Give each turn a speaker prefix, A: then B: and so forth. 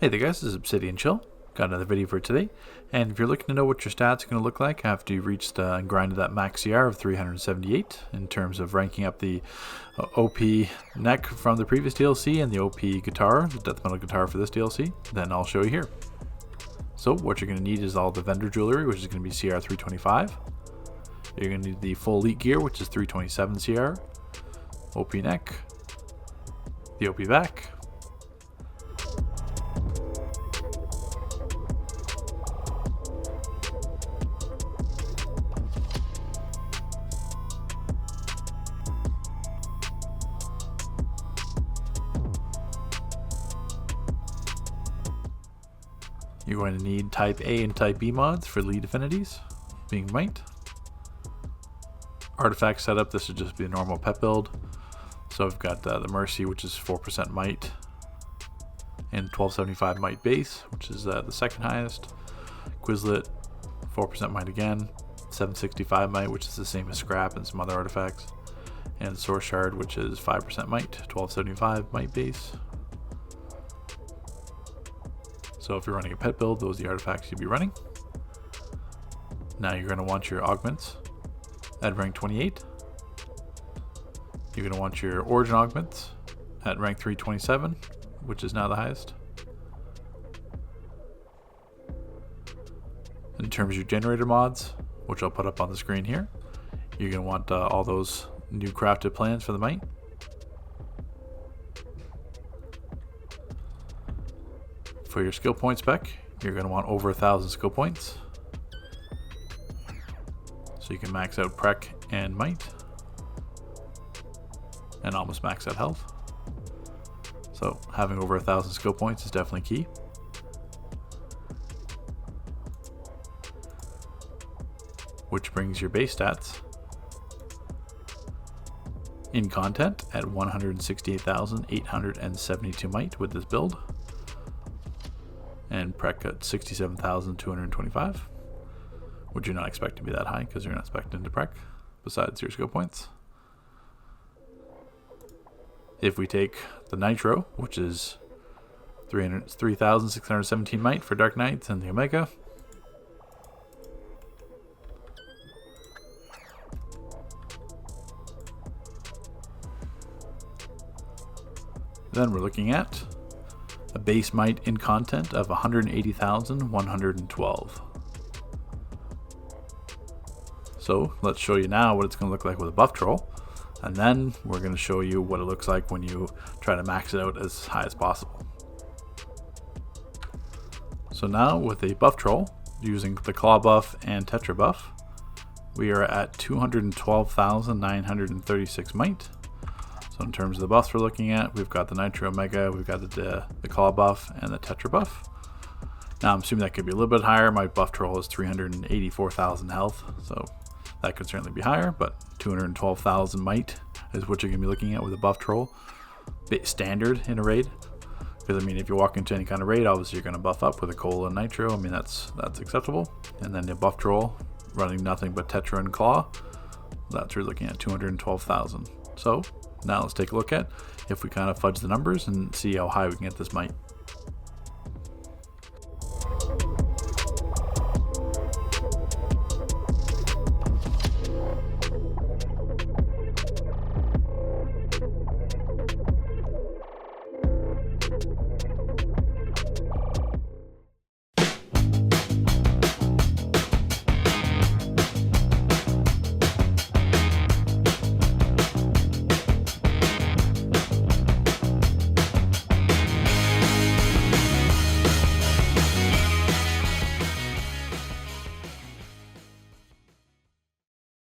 A: Hey there guys, this is Obsidian Chill. Got another video for today, and if you're looking to know what your stats are going to look like after you've reached and grinded that max CR of 378 in terms of ranking up the OP neck from the previous DLC and the OP guitar, the death metal guitar for this DLC, then I'll show you here. So what you're going to need is all the vendor jewelry, which is going to be CR325. You're going to need the full elite gear, which is 327 CR, OP neck, the OP back, you're going to need Type A and Type B mods for lead affinities, being might. Artifact setup, this would just be a normal pet build. So I've got the Mercy, which is 4% might, and 1275 might base, which is the second highest. Quizlet, 4% might again, 765 might, which is the same as Scrap and some other artifacts. And Source Shard, which is 5% might, 1275 might base. So if you're running a pet build, those are the artifacts you'll be running. Now you're going to want your augments at rank 28. You're going to want your origin augments at rank 327, which is now the highest. In terms of your generator mods, which I'll put up on the screen here, you're going to want all those new crafted plans for the might. For your skill point spec, you're going to want over 1,000 skill points, so you can max out Prec and Might, and almost max out health. So having over 1,000 skill points is definitely key. Which brings your base stats in content at 168,872 might with this build, and Prec at 67,225, which you're not expecting to be that high because you're not expecting to Prec besides your skill points. If we take the Nitro, which is 3,617 might for Dark Knights and the Omega, then we're looking at a base might in content of 180,112. So let's show you now what it's going to look like with a buff troll, and then we're going to show you what it looks like when you try to max it out as high as possible. So now with a buff troll, using the claw buff and tetra buff, we are at 212,936 might. So in terms of the buffs we're looking at, we've got the Nitro Omega, we've got the claw buff, and the tetra buff. Now I'm assuming that could be a little bit higher. My buff troll is 384,000 health, so that could certainly be higher, but 212,000 might is what you're going to be looking at with a buff troll. Bit standard in a raid. Because I mean, if you walk into any kind of raid, obviously you're going to buff up with a cola and nitro. I mean, that's acceptable. And then the buff troll running nothing but tetra and claw, that's you're looking at 212,000. So now let's take a look at if we kind of fudge the numbers and see how high we can get this might.